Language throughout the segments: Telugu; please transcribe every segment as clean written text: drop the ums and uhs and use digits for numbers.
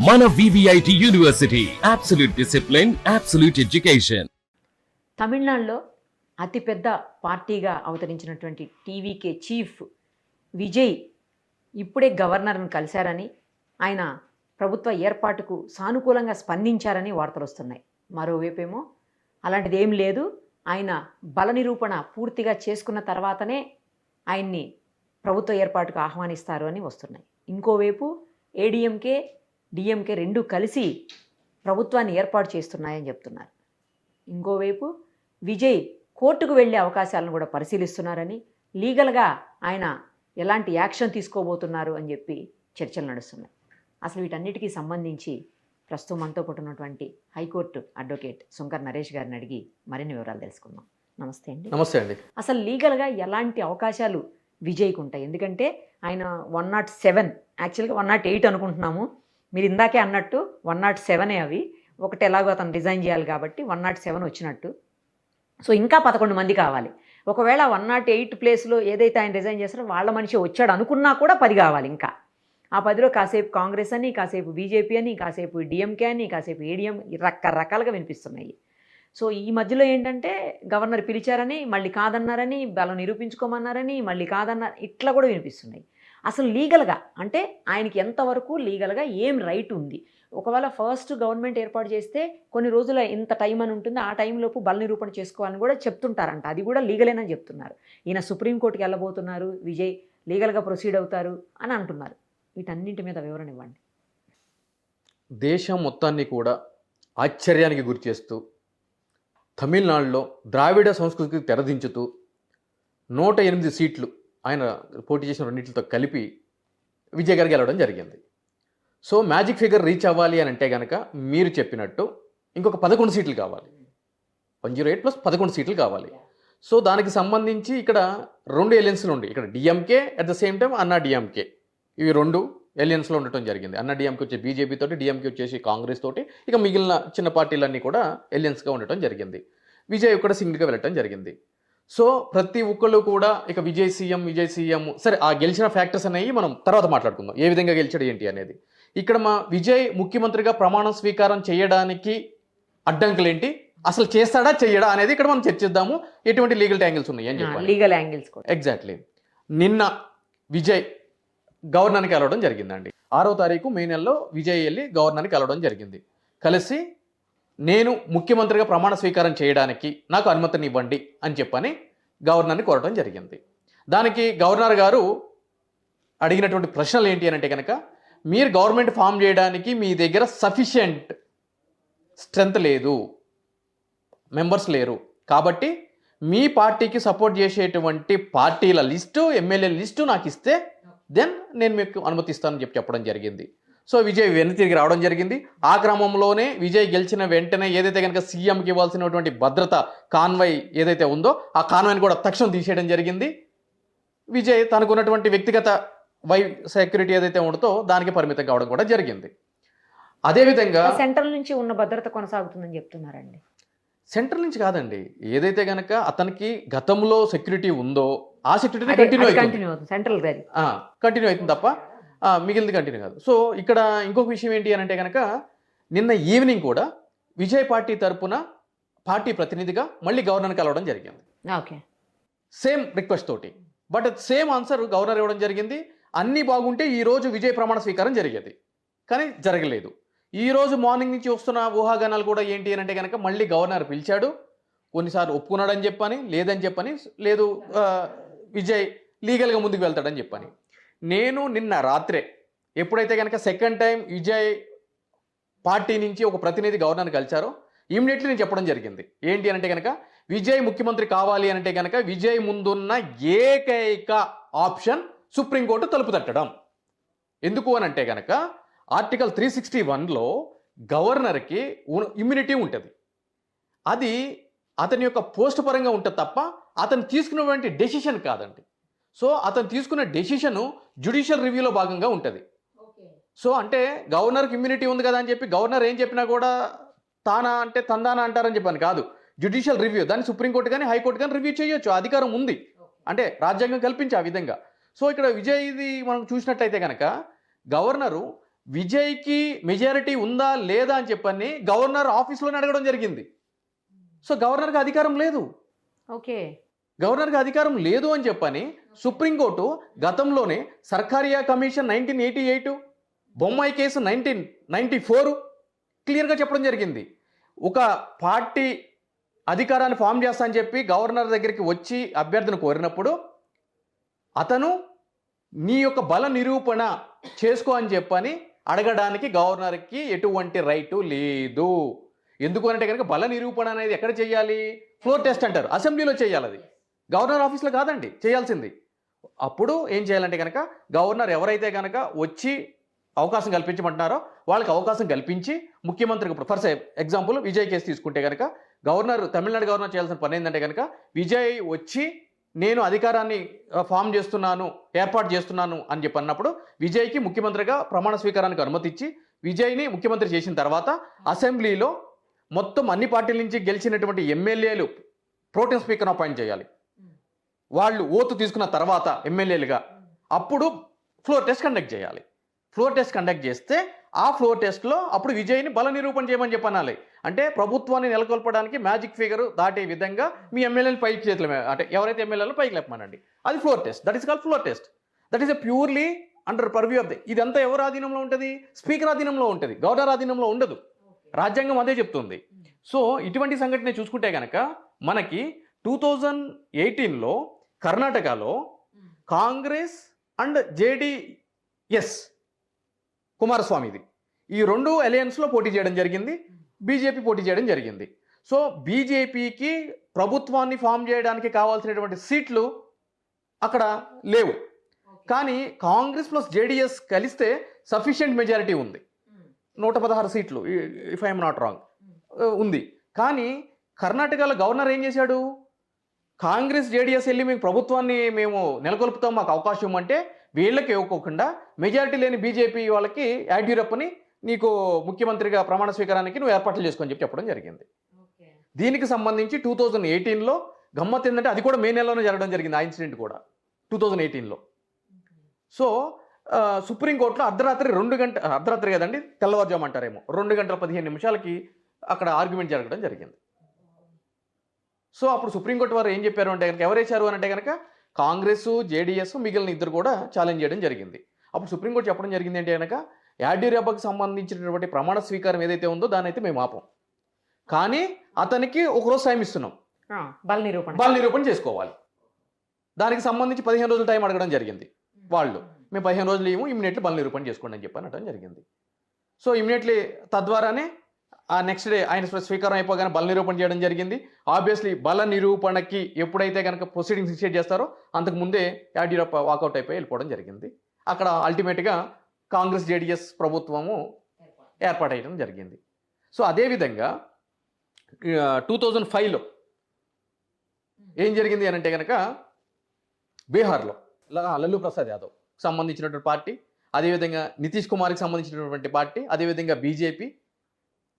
మన VVIT university, absolute discipline, absolute education. తమిళనాడులో అతిపెద్ద పార్టీగా అవతరించినటువంటి టీవీకే చీఫ్ విజయ్ ఇప్పుడే గవర్నర్ను కలిశారని, ఆయన ప్రభుత్వ ఏర్పాటుకు సానుకూలంగా స్పందించారని వార్తలు వస్తున్నాయి. మరోవైపేమో అలాంటిది ఏం లేదు, ఆయన బల నిరూపణ పూర్తిగా చేసుకున్న తర్వాతనే ఆయన్ని ప్రభుత్వ ఏర్పాటుకు ఆహ్వానిస్తారు అని వస్తున్నాయి. ఇంకోవైపు ఏడీఎంకే డిఎంకే రెండూ కలిసి ప్రభుత్వాన్ని ఏర్పాటు చేస్తున్నాయని చెప్తున్నారు. ఇంకోవైపు విజయ్ కోర్టుకు వెళ్ళే అవకాశాలను కూడా పరిశీలిస్తున్నారని, లీగల్గా ఆయన ఎలాంటి యాక్షన్ తీసుకోబోతున్నారు అని చెప్పి చర్చలు నడుస్తున్నాయి. అసలు వీటన్నిటికీ సంబంధించి ప్రస్తుతం మనతో పాటు ఉన్నటువంటి హైకోర్టు అడ్వకేట్ సుంకర్ నరేష్ గారిని అడిగి మరిన్ని వివరాలు తెలుసుకుందాం. నమస్తే అండి. నమస్తే అండి. అసలు లీగల్గా ఎలాంటి అవకాశాలు విజయ్కి ఉంటాయి? ఎందుకంటే ఆయన 107, యాక్చువల్గా 108 అనుకుంటున్నాము. మీరు ఇందాకే అన్నట్టు 107 అవి, ఒకటి ఎలాగో అతను రిజైన్ చేయాలి కాబట్టి 107 వచ్చినట్టు. సో ఇంకా 11 మంది కావాలి. ఒకవేళ 108 ప్లేస్లో ఏదైతే ఆయన రిజైన్ చేస్తారో వాళ్ళ మనిషి వచ్చాడు అనుకున్నా కూడా 10 కావాలి. ఇంకా ఆ 10లో కాసేపు కాంగ్రెస్ అని, కాసేపు బీజేపీ అని, కాసేపు డిఎంకే అని, కాసేపు ఏడీఎం, రకరకాలుగా వినిపిస్తున్నాయి. సో ఈ మధ్యలో ఏంటంటే గవర్నర్ పిలిచారని, మళ్ళీ కాదన్నారని, బలం నిరూపించుకోమన్నారని, మళ్ళీ కాదన్నారు, ఇట్లా కూడా వినిపిస్తున్నాయి. అసలు లీగల్గా అంటే ఆయనకి ఎంతవరకు లీగల్గా ఏం రైట్ ఉంది? ఒకవేళ ఫస్ట్ గవర్నమెంట్ ఏర్పాటు చేస్తే కొన్ని రోజుల ఇంత టైం అని ఉంటుంది, ఆ టైంలోపు బల నిరూపణ చేసుకోవాలని కూడా చెప్తుంటారంట. అది కూడా లీగలేనని చెప్తున్నారు. ఈయన సుప్రీంకోర్టుకి వెళ్ళబోతున్నారు, విజయ్ లీగల్గా ప్రొసీడ్ అవుతారు అని అంటున్నారు. వీటన్నింటి మీద వివరణ ఇవ్వండి. దేశం మొత్తాన్ని కూడా ఆశ్చర్యానికి గురి చేస్తూ, తమిళనాడులో ద్రావిడ సంస్కృతికి తెరదించుతూ 108 సీట్లు ఆయన పోటీ చేసిన రెండింటితో కలిపి విజయ్ గారు గెలవడం జరిగింది. సో మ్యాజిక్ ఫిగర్ రీచ్ అవ్వాలి అని అంటే కనుక మీరు చెప్పినట్టు ఇంకొక 11 సీట్లు కావాలి. 108 ప్లస్ 11 సీట్లు కావాలి. సో దానికి సంబంధించి ఇక్కడ 2 ఎలియన్స్లు ఉండి, ఇక్కడ DMK at the same time అన్నా డిఎంకే, ఇవి 2 ఎలియన్స్లో ఉండటం జరిగింది. అన్నా డిఎంకే వచ్చి బీజేపీ తోటి, డిఎంకే వచ్చేసి కాంగ్రెస్ తోటి, ఇక మిగిలిన చిన్న పార్టీలన్నీ కూడా ఎలియన్స్గా ఉండటం జరిగింది. విజయ్ ఒక్కడ సింగిల్గా వెళ్ళటం జరిగింది. సో ప్రతి ఒక్కళ్ళు కూడా ఇక విజయ్ సీఎం సరే, ఆ గెలిచిన ఫ్యాక్టర్స్ అనేవి మనం తర్వాత మాట్లాడుకుందాం, ఏ విధంగా గెలిచాడు ఏంటి అనేది. ఇక్కడ మా విజయ్ ముఖ్యమంత్రిగా ప్రమాణ స్వీకారం చేయడానికి అడ్డంకులు ఏంటి, అసలు చేస్తాడా చెయ్యడా అనేది ఇక్కడ మనం చర్చిద్దాము. ఎటువంటి లీగల్ యాంగిల్స్ ఉన్నాయి అని చెప్పాలి. Legal angles exactly. నిన్న విజయ్ గవర్నర్ని కలవడం జరిగిందండి. 6వ తారీఖు మే నెలలో విజయ్ వెళ్ళి గవర్నర్ని కలవడం జరిగింది. కలిసి నేను ముఖ్యమంత్రిగా ప్రమాణ స్వీకారం చేయడానికి నాకు అనుమతిని ఇవ్వండి అని చెప్పని గవర్నర్ని కోరడం జరిగింది. దానికి గవర్నర్ గారు అడిగినటువంటి ప్రశ్నలు ఏంటి అని అంటే కనుక, మీరు గవర్నమెంట్ ఫామ్ చేయడానికి మీ దగ్గర సఫిషియంట్ స్ట్రెంత్ లేదు, మెంబర్స్ లేరు, కాబట్టి మీ పార్టీకి సపోర్ట్ చేసేటువంటి పార్టీల లిస్టు, ఎమ్మెల్యే లిస్టు నాకు ఇస్తే దెన్ నేను మీకు అనుమతిస్తానని చెప్పడం జరిగింది. సో విజయ్ వెనక్కి తిరిగి రావడం జరిగింది. ఆ క్రమంలోనే విజయ్ గెలిచిన వెంటనే ఏదైతే కనుక సీఎంకి ఇవ్వాల్సినటువంటి భద్రత కాన్వాయ్ ఏదైతే ఉందో ఆ కాన్వాయ్ని కూడా తక్షణం తీసేయడం జరిగింది. విజయ్ తనకున్నటువంటి వ్యక్తిగత సెక్యూరిటీ ఏదైతే ఉండదో దానికి పరిమితం కావడం కూడా జరిగింది. అదేవిధంగా సెంట్రల్ నుంచి ఉన్న భద్రత కొనసాగుతుందని చెప్తున్నారండి. సెంట్రల్ నుంచి కాదండి, ఏదైతే కనుక అతనికి గతంలో సెక్యూరిటీ ఉందో ఆ సెక్యూరిటీ కంటిన్యూ అవుతుంది తప్ప మిగిలింది కంటిన్యూ కాదు. సో ఇక్కడ ఇంకొక విషయం ఏంటి అని అంటే కనుక, నిన్న ఈవినింగ్ కూడా విజయ్ పార్టీ తరపున పార్టీ ప్రతినిధిగా మళ్ళీ గవర్నర్ని కలవడం జరిగింది. ఓకే, సేమ్ రిక్వెస్ట్ తోటి, బట్ సేమ్ ఆన్సర్ గవర్నర్ ఇవ్వడం జరిగింది. అన్నీ బాగుంటే ఈరోజు విజయ్ ప్రమాణ స్వీకారం జరిగేది, కానీ జరగలేదు. ఈరోజు మార్నింగ్ నుంచి వస్తున్న ఊహాగానాలు కూడా ఏంటి అని అంటే కనుక, మళ్ళీ గవర్నర్ పిలిచాడు, కొన్నిసార్లు ఒప్పుకున్నాడని చెప్పని, లేదని చెప్పని, లేదు విజయ్ లీగల్గా ముందుకు వెళ్తాడని చెప్పని. నేను నిన్న రాత్రే ఎప్పుడైతే కనుక సెకండ్ టైం విజయ్ పార్టీ నుంచి ఒక ప్రతినిధి గవర్నర్ని కలిచారో ఇమీడియట్లీ నేను చెప్పడం జరిగింది. ఏంటి అంటే కనుక, విజయ్ ముఖ్యమంత్రి కావాలి అంటే కనుక విజయ్ ముందున్న ఏకైక ఆప్షన్ సుప్రీంకోర్టు తలుపు తట్టడం. ఎందుకు అని అంటే కనుక, ఆర్టికల్ 361లో గవర్నర్కి ఇమ్యూనిటీ ఉంటుంది. అది అతని యొక్క పోస్ట్ పరంగా ఉంటుంది తప్ప అతను తీసుకున్నటువంటి డెసిషన్ కాదండి. సో అతను తీసుకున్న డెసిషను జ్యుడిషియల్ రివ్యూలో భాగంగా ఉంటుంది. సో అంటే గవర్నర్కి ఇమ్యూనిటీ ఉంది కదా అని చెప్పి గవర్నర్ ఏం చెప్పినా కూడా తానా అంటే తందానా అంటారని చెప్పాను కాదు. జ్యుడిషియల్ రివ్యూ, దాన్ని సుప్రీంకోర్టు కానీ హైకోర్టు కానీ రివ్యూ చేయొచ్చు, అధికారం ఉంది, అంటే రాజ్యాంగం కల్పించి ఆ విధంగా. సో ఇక్కడ విజయ్ది మనం చూసినట్లయితే కనుక, గవర్నరు విజయ్కి మెజారిటీ ఉందా లేదా అని చెప్పని గవర్నర్ ఆఫీస్లోనే అడగడం జరిగింది. సో గవర్నర్కి అధికారం లేదు. ఓకే. గవర్నర్కి అధికారం లేదు అని చెప్పని సుప్రీంకోర్టు గతంలోనే సర్కారియా కమిషన్ 1988, బొమ్మాయి కేసు 1994 క్లియర్గా చెప్పడం జరిగింది. ఒక పార్టీ అధికారాన్ని ఫామ్ చేస్తా అని చెప్పి గవర్నర్ దగ్గరికి వచ్చి అభ్యర్థిని కోరినప్పుడు అతను నీ యొక్క బల నిరూపణ చేసుకో అని చెప్పని అడగడానికి గవర్నర్కి ఎటువంటి రైటు లేదు. ఎందుకు అంటే కనుక బల నిరూపణ అనేది ఎక్కడ చేయాలి? ఫ్లోర్ టెస్ట్ అంటారు, అసెంబ్లీలో చేయాలి. అది గవర్నర్ ఆఫీస్లో కాదండి చేయాల్సింది. అప్పుడు ఏం చేయాలంటే కనుక గవర్నర్ ఎవరైతే కనుక వచ్చి అవకాశం కల్పించమంటున్నారో వాళ్ళకి అవకాశం కల్పించి ముఖ్యమంత్రికి, ఫర్ ఎగ్జాంపుల్ విజయ్ కేసు తీసుకుంటే కనుక తమిళనాడు గవర్నర్ చేయాల్సిన పని ఏంటంటే కనుక విజయ్ వచ్చి నేను అధికారాన్ని ఫామ్ చేస్తున్నాను, ఏర్పాటు చేస్తున్నాను అని చెప్పి అన్నప్పుడు విజయ్కి ముఖ్యమంత్రిగా ప్రమాణ స్వీకారానికి అనుమతి ఇచ్చి విజయ్ని ముఖ్యమంత్రి చేసిన తర్వాత అసెంబ్లీలో మొత్తం అన్ని పార్టీల నుంచి గెలిచినటువంటి ఎమ్మెల్యేలు ప్రోటెం స్పీకర్ అపాయింట్ చేయాలి. వాళ్ళు ఓటు తీసుకున్న తర్వాత ఎమ్మెల్యేలుగా అప్పుడు ఫ్లోర్ టెస్ట్ కండక్ట్ చేయాలి. ఫ్లోర్ టెస్ట్ కండక్ట్ చేస్తే ఆ ఫ్లోర్ టెస్ట్లో అప్పుడు విజయ్ని బల నిరూపణ చేయమని చెప్పనాలి. అంటే ప్రభుత్వాన్ని నెలకొల్పడానికి మ్యాజిక్ ఫిగర్ దాటే విధంగా మీ ఎమ్మెల్యేలు పైకి చేతులు, అంటే ఎవరైతే ఎమ్మెల్యేలు పైకి లేపమనండి. అది floor test. That is called floor test. That is a purely under purview of ఇదంతా ఎవరు ఆధీనంలో ఉంటుంది? స్పీకర్ ఆధీనంలో ఉంటుంది, గవర్నర్ ఆధీనంలో ఉండదు. రాజ్యాంగం అదే చెప్తుంది. సో ఇటువంటి సంఘటన చూసుకుంటే కనుక మనకి 2018లో కర్ణాటకలో కాంగ్రెస్ అండ్ జేడీఎస్ కుమారస్వామిది ఈ రెండు అలయన్స్లో పోటీ చేయడం జరిగింది, బీజేపీ పోటీ చేయడం జరిగింది. సో బీజేపీకి ప్రభుత్వాన్ని ఫామ్ చేయడానికి కావాల్సినటువంటి సీట్లు అక్కడ లేవు. కానీ కాంగ్రెస్ ప్లస్ జేడీఎస్ కలిస్తే సఫిషియెంట్ మెజారిటీ ఉంది, 116 సీట్లు ఇఫ్ ఐఎమ్ నాట్ రాంగ్ ఉంది. కానీ కర్ణాటకలో గవర్నర్ ఏం చేశాడు? కాంగ్రెస్ జేడీఎస్ వెళ్ళి మీకు ప్రభుత్వాన్ని మేము నెలకొల్పుతాం, మాకు అవకాశం అంటే వీళ్ళకి ఇవ్వకోకుండా మెజారిటీ లేని బీజేపీ వాళ్ళకి యడ్యూరప్పని నీకు ముఖ్యమంత్రిగా ప్రమాణ స్వీకారానికి నువ్వు ఏర్పాట్లు చేసుకొని చెప్పడం జరిగింది. దీనికి సంబంధించి 2018లో గమ్మత్ ఏంటంటే అది కూడా మే నెలలోనే జరగడం జరిగింది. ఆ ఇన్సిడెంట్ కూడా 2018లో. సో సుప్రీంకోర్టులో అర్ధరాత్రి కదండి, తెల్లవారుజాము అంటారేమో, 2 గంటల 15 నిమిషాలకి అక్కడ ఆర్గ్యుమెంట్ జరగడం జరిగింది. సో అప్పుడు సుప్రీంకోర్టు వారు ఏం చెప్పారు అంటే కనుక ఎవరేశారు అని అంటే కనుక కాంగ్రెస్, జేడీఎస్, మిగిలిన ఇద్దరు కూడా ఛాలెంజ్ చేయడం జరిగింది. అప్పుడు సుప్రీంకోర్టు చెప్పడం జరిగింది అంటే కనుక యడ్యూరప్పకి సంబంధించినటువంటి ప్రమాణ స్వీకారం ఏదైతే ఉందో దాని అయితే మేము ఆపం, కానీ అతనికి ఒకరోజు టైం ఇస్తున్నాం, బల నిరూపణ చేసుకోవాలి. దానికి సంబంధించి 15 రోజులు టైం అడగడం జరిగింది. వాళ్ళు మేము 15 రోజులు ఏమో ఇమ్మీడియట్లీ బల నిరూపణ చేసుకోండి అని చెప్పి అనడం జరిగింది. సో ఇమ్మీడియట్లీ తద్వారానే ఆ నెక్స్ట్ డే ఆయన స్వీకారం అయిపోగానే బల నిరూపణ చేయడం జరిగింది. ఆబ్వియస్లీ బల నిరూపణకి ఎప్పుడైతే కనుక ప్రొసీడింగ్స్ ఇనిషియేట్ చేస్తారో అంతకు ముందే యడ్యూరప్ప వాకౌట్ అయిపోయి వెళ్ళిపోవడం జరిగింది. అక్కడ అల్టిమేట్గా కాంగ్రెస్ జేడీఎస్ ప్రభుత్వము ఏర్పాటయ్యడం జరిగింది. సో అదేవిధంగా 2005లో ఏం జరిగింది అని అంటే కనుక బీహార్లో లల్లూ ప్రసాద్ యాదవ్ సంబంధించినటువంటి పార్టీ, అదేవిధంగా నితీష్ కుమార్కి సంబంధించినటువంటి పార్టీ, అదేవిధంగా బీజేపీ,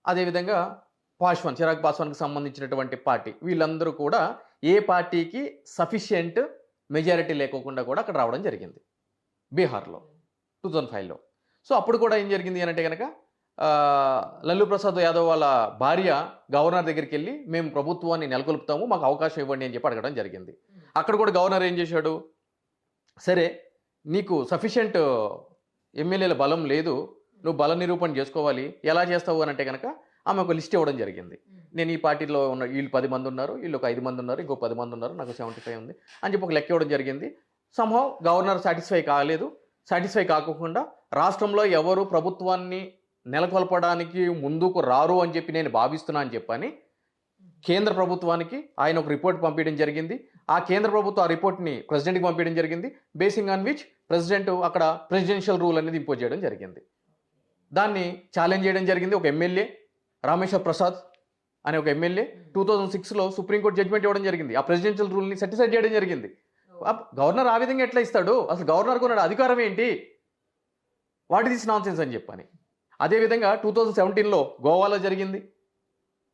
అదేవిధంగా చిరాగ్ పాస్వాన్కి సంబంధించినటువంటి పార్టీ, వీళ్ళందరూ కూడా ఏ పార్టీకి సఫిషియెంట్ మెజారిటీ లేకోకుండా కూడా అక్కడ రావడం జరిగింది బీహార్లో 2005లో. సో అప్పుడు కూడా ఏం జరిగింది అని అంటే కనుక లల్లూ ప్రసాద్ యాదవ్ వాళ్ళ భార్య గవర్నర్ దగ్గరికి వెళ్ళి మేము ప్రభుత్వాన్ని నెలకొల్పుతాము, మాకు అవకాశం ఇవ్వండి అని చెప్పి అడగడం జరిగింది. అక్కడ కూడా గవర్నర్ ఏం చేశాడు, సరే నీకు సఫిషియెంట్ ఎమ్మెల్యేల బలం లేదు, నువ్వు బల నిరూపణ చేసుకోవాలి, ఎలా చేస్తావు అని అంటే కనుక ఆమె ఒక లిస్ట్ ఇవ్వడం జరిగింది. నేను ఈ పార్టీలో ఉన్న వీళ్ళు 10 మంది ఉన్నారు, వీళ్ళు ఒక 5 మంది ఉన్నారు, ఇంకో 10 మంది ఉన్నారు, నాకు 75 ఉంది అని చెప్పి ఒక లెక్క ఇవ్వడం జరిగింది. సంహౌ గవర్నర్ సాటిస్ఫై కాకుండా రాష్ట్రంలో ఎవరు ప్రభుత్వాన్ని నెలకొల్పడానికి ముందుకు రారు అని చెప్పి నేను భావిస్తున్నా అని చెప్పని కేంద్ర ప్రభుత్వానికి ఆయన ఒక రిపోర్ట్ పంపించడం జరిగింది. ఆ కేంద్ర ప్రభుత్వం ఆ రిపోర్ట్ని ప్రెసిడెంట్కి పంపించడం జరిగింది. బేసింగ్ ఆన్ విచ్ ప్రెసిడెంట్ అక్కడ ప్రెసిడెన్షియల్ రూల్ అనేది ఇంపోజ్ చేయడం జరిగింది. దాన్ని ఛాలెంజ్ చేయడం జరిగింది. ఒక ఎమ్మెల్యే రామేశ్వర్ ప్రసాద్ అనే ఒక ఎమ్మెల్యే 2006లో సుప్రీంకోర్టు జడ్జిమెంట్ ఇవ్వడం జరిగింది. ఆ ప్రెసిడెన్షియల్ రూల్ని సర్టిఫై చేయడం జరిగింది. గవర్నర్ ఆ విధంగా ఎట్లా ఇస్తాడు, అసలు గవర్నర్కు ఉన్న అధికారం ఏంటి, వాట్ ఈస్ నాన్సెన్స్ అని చెప్పని. అదేవిధంగా 2017లో గోవాలో జరిగింది.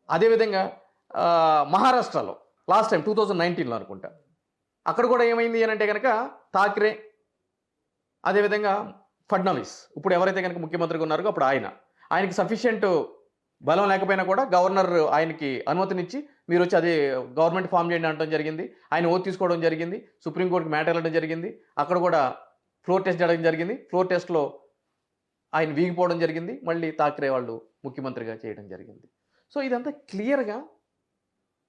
అదేవిధంగా మహారాష్ట్రలో లాస్ట్ టైం 2019లో అనుకుంటా, అక్కడ కూడా ఏమైంది అని అంటే కనుక థాక్రే, అదేవిధంగా ఫడ్నవీస్ ఇప్పుడు ఎవరైతే కనుక ముఖ్యమంత్రిగా ఉన్నారో అప్పుడు ఆయనకి సఫిషియెంట్ బలం లేకపోయినా కూడా గవర్నర్ ఆయనకి అనుమతినిచ్చి మీరు వచ్చి అది గవర్నమెంట్ ఫామ్ చేయండి అనడం జరిగింది. ఆయన ఓత్ తీసుకోవడం జరిగింది. సుప్రీంకోర్టుకి మ్యాటర్ వెళ్ళడం జరిగింది. అక్కడ కూడా ఫ్లోర్ టెస్ట్ జరగడం జరిగింది. ఫ్లోర్ టెస్ట్లో ఆయన వీగిపోవడం జరిగింది. మళ్ళీ థాక్రే వాళ్ళు ముఖ్యమంత్రిగా చేయడం జరిగింది. సో ఇదంతా క్లియర్గా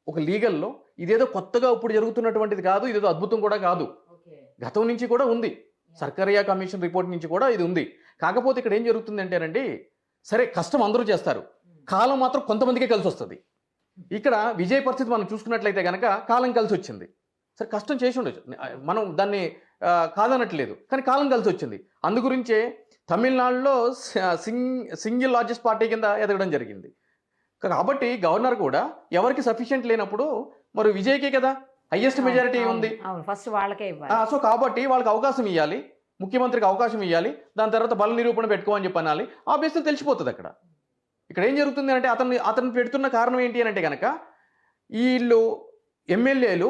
ఒక లీగల్లో ఇదేదో కొత్తగా ఇప్పుడు జరుగుతున్నటువంటిది కాదు, ఇదేదో అద్భుతం కూడా కాదు, గతం నుంచి కూడా ఉంది. సర్కారియా కమిషన్ రిపోర్ట్ నుంచి కూడా ఇది ఉంది. కాకపోతే ఇక్కడ ఏం జరుగుతుంది అంటేనండి, సరే కష్టం అందరూ చేస్తారు, కాలం మాత్రం కొంతమందికే కలిసి వస్తుంది. ఇక్కడ విజయ్ పరిస్థితి మనం చూసుకున్నట్లయితే కనుక కాలం కలిసి వచ్చింది. సరే కష్టం చేసి ఉండొచ్చు, మనం దాన్ని కాదనట్లేదు, కానీ కాలం కలిసి వచ్చింది. అందుగురించే తమిళనాడులో సింగిల్ లార్జెస్ట్ పార్టీ కింద ఎదగడం జరిగింది. కాబట్టి గవర్నర్ కూడా ఎవరికి సఫిషియెంట్ లేనప్పుడు మరి విజయ్కే కదా హైయెస్ట్ మెజారిటీ ఉంది. ఫస్ట్ వాళ్ళకే ఇవ్వాలి. సో కాబట్టి వాళ్ళకి అవకాశం ఇవ్వాలి, ముఖ్యమంత్రికి అవకాశం ఇవ్వాలి, దాని తర్వాత బల నిరూపణ పెట్టుకోమని చెప్పి అనాలి. ఆబ్వియస్లీ తెలిసిపోతుంది అక్కడ. ఇక్కడ ఏం జరుగుతుంది అంటే అతను పెడుతున్న కారణం ఏంటి అని అంటే కనుక వీళ్ళు ఎమ్మెల్యేలు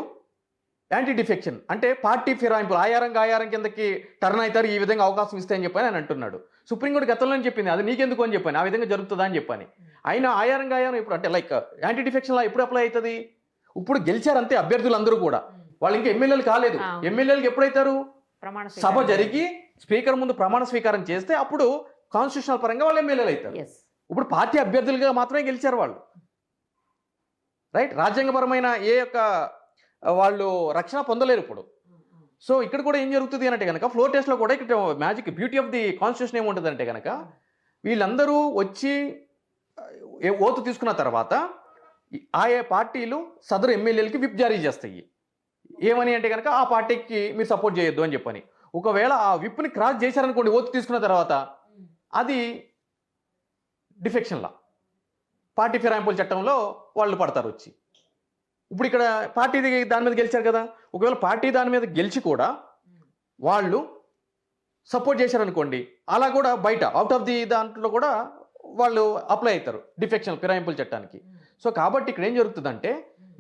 యాంటీ డిఫెక్షన్ అంటే పార్టీ ఫిరాయింపులు ఆయారం కిందకి టర్న్ అవుతారు, ఈ విధంగా అవకాశం ఇస్తాయని చెప్పని ఆయన అంటున్నాడు. సుప్రీంకోర్టు గతంలో చెప్పింది అది నీకెందుకు అని చెప్పాను, ఆ విధంగా జరుగుతుందా అని చెప్పని. ఆయన ఆయారం ఇప్పుడు అంటే లైక్ యాంటీ డిఫెక్షన్లా ఎప్పుడు అప్లై అవుతుంది? ఇప్పుడు గెలిచారంతే అభ్యర్థులు అందరూ కూడా, వాళ్ళు ఇంకా ఎమ్మెల్యేలు కాలేదు. ఎమ్మెల్యేలకు ఎప్పుడైతారు? సభ జరిగి స్పీకర్ ముందు ప్రమాణ స్వీకారం చేస్తే అప్పుడు కాన్స్టిట్యూషనల్ పరంగా వాళ్ళు ఎమ్మెల్యేలు అవుతారు. ఇప్పుడు పార్టీ అభ్యర్థులుగా మాత్రమే గెలిచారు వాళ్ళు, రైట్? రాజ్యాంగపరమైన ఏ యొక్క వాళ్ళు రక్షణ పొందలేరు ఇప్పుడు. సో ఇక్కడ కూడా ఏం జరుగుతుంది అంటే కనుక ఫ్లోర్ టెస్ట్లో కూడా ఇక్కడ magic beauty of the constitution ఏముంటుంది అంటే కనుక వీళ్ళందరూ వచ్చి ఓటు తీసుకున్న తర్వాత ఆయా పార్టీలు సదరు ఎమ్మెల్యేలకి విప్ జారీ చేస్తాయి. ఏమని అంటే కనుక ఆ పార్టీకి మీరు సపోర్ట్ చేయొద్దు అని చెప్పని. ఒకవేళ ఆ విప్ని క్రాస్ చేశారనుకోండి ఓటు తీసుకున్న తర్వాత, అది డిఫెక్షన్లా పార్టీ ఫిరాయింపుల చట్టంలో వాళ్ళు పడతారు వచ్చి. ఇప్పుడు ఇక్కడ పార్టీ దాని మీద గెలిచారు కదా, ఒకవేళ పార్టీ దాని మీద గెలిచి కూడా వాళ్ళు సపోర్ట్ చేశారనుకోండి, అలా కూడా బయట అవుట్ ఆఫ్ ది దాంట్లో కూడా వాళ్ళు అప్లై అవుతారు డిఫెక్షన్ ఫిరాయింపుల చట్టానికి. సో కాబట్టి ఇక్కడ ఏం జరుగుతుందంటే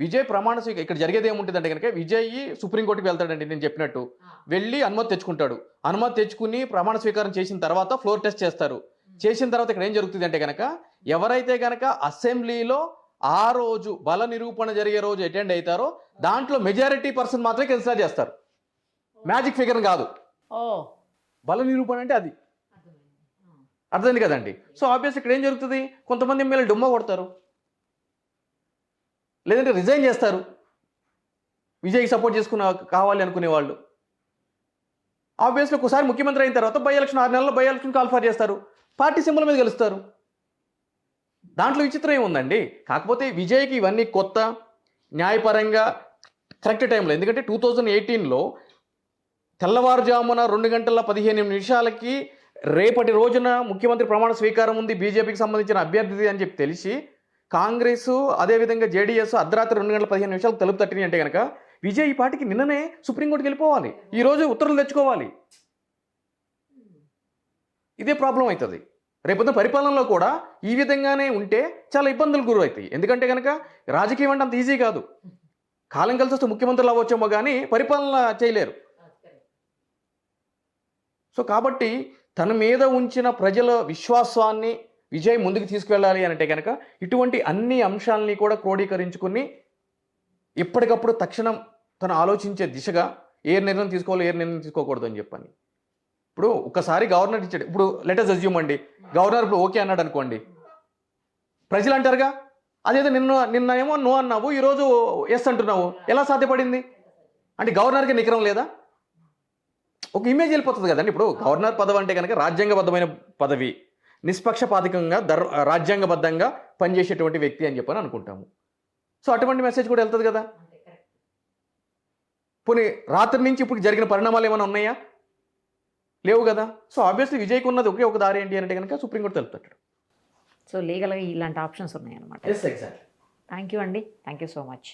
విజయ్ ప్రమాణ స్వీకారం ఇక్కడ జరిగేది ఏముంటుందంటే కనుక విజయ్ సుప్రీంకోర్టుకి వెళ్తాడండి, నేను చెప్పినట్టు వెళ్ళి అనుమతి తెచ్చుకుంటాడు. అనుమతి తెచ్చుకుని ప్రమాణ స్వీకారం చేసిన తర్వాత ఫ్లోర్ టెస్ట్ చేస్తారు. చేసిన తర్వాత ఇక్కడ ఏం జరుగుతుంది అంటే కనుక ఎవరైతే కనుక అసెంబ్లీలో ఆ రోజు బల నిరూపణ జరిగే రోజు అటెండ్ అవుతారో దాంట్లో మెజారిటీ పర్సన్ మాత్రమే కన్సిడర్ చేస్తారు, మ్యాజిక్ ఫిగర్ కాదు. బల నిరూపణ అంటే అది అర్థమైంది కదండి. సో ఆబ్వియస్ ఇక్కడ ఏం జరుగుతుంది, కొంతమంది ఎమ్మెల్యేలు డుమ్మ కొడతారు, లేదంటే రిజైన్ చేస్తారు విజయ్కి సపోర్ట్ చేసుకున్న కావాలి అనుకునే వాళ్ళు. ఆబ్వియస్లీ ఒకసారి ముఖ్యమంత్రి అయిన తర్వాత బై ఎలక్షన్ 6 నెలల్లో బై ఎలక్షన్ కాల్ఫర్ చేస్తారు, పార్టీ సింబల్ మీద గెలుస్తారు. దాంట్లో విచిత్రం ఏముందండి. కాకపోతే విజయ్కి ఇవన్నీ కొత్త, న్యాయపరంగా కరెక్ట్ టైంలో. ఎందుకంటే 2018లో తెల్లవారుజామున 2:15 రేపటి రోజున ముఖ్యమంత్రి ప్రమాణ స్వీకారం ఉంది, బీజేపీకి సంబంధించిన అభ్యర్థి అని చెప్పి తెలిసి కాంగ్రెస్ అదేవిధంగా జేడీఎస్ అర్ధరాత్రి 2:15 తలుపు తట్టినాయి అంటే కనుక విజయ్ ఈ పార్టీకి నిన్ననే సుప్రీంకోర్టుకి వెళ్ళిపోవాలి, ఈరోజు ఉత్తర్వులు తెచ్చుకోవాలి. ఇదే ప్రాబ్లం అవుతుంది. రేపొద్దున పరిపాలనలో కూడా ఈ విధంగానే ఉంటే చాలా ఇబ్బందులు గురి అవుతాయి. ఎందుకంటే కనుక రాజకీయం అంటే అంత ఈజీ కాదు. కాలం కలిసి వస్తే ముఖ్యమంత్రులు అవ్వచ్చేమో కానీ పరిపాలన చేయలేరు. సో కాబట్టి తన మీద ఉంచిన ప్రజల విశ్వాసాన్ని విజయ్ ముందుకు తీసుకువెళ్ళాలి అంటే కనుక ఇటువంటి అన్ని అంశాలని కూడా క్రోడీకరించుకుని ఎప్పటికప్పుడు తక్షణం తను ఆలోచించే దిశగా ఏ నిర్ణయం తీసుకోవాలో ఏ నిర్ణయం తీసుకోకూడదు అని చెప్పని. ఇప్పుడు ఒకసారి గవర్నర్ ఇచ్చాడు, ఇప్పుడు లెటర్స్ అజ్యూమ్ అండి, గవర్నర్ ఇప్పుడు ఓకే అన్నాడు అనుకోండి, ప్రజలు అంటారుగా అదేదో నిన్న ఏమో నో అన్నావు, ఈరోజు ఎస్ అంటున్నావు, ఎలా సాధ్యపడింది అంటే గవర్నర్కి నికరం లేదా? ఒక ఇమేజ్ వెళ్ళిపోతుంది కదండి. ఇప్పుడు గవర్నర్ పదవి అంటే కనుక రాజ్యాంగబద్ధమైన పదవి, నిష్పక్షపాతికంగా రాజ్యాంగబద్ధంగా పనిచేసేటువంటి వ్యక్తి అని చెప్పని అనుకుంటాము. సో అటువంటి మెసేజ్ కూడా వెళ్తుంది కదా. పోనీ రాత్రి నుంచి ఇప్పుడు జరిగిన పరిణామాలు ఏమైనా ఉన్నాయా? లేవు కదా. సో ఆబ్వియస్లీ విజయ్కి ఉన్నది ఒకే ఒక దారి ఏంటి అంటే కనుక సుప్రీంకోర్టు తెలుపుతాడు. సో లీగల్గా ఇలాంటి ఆప్షన్స్ ఉన్నాయన్నమాట. Yes exactly. థ్యాంక్ యూ అండి, థ్యాంక్ యూ సో మచ్.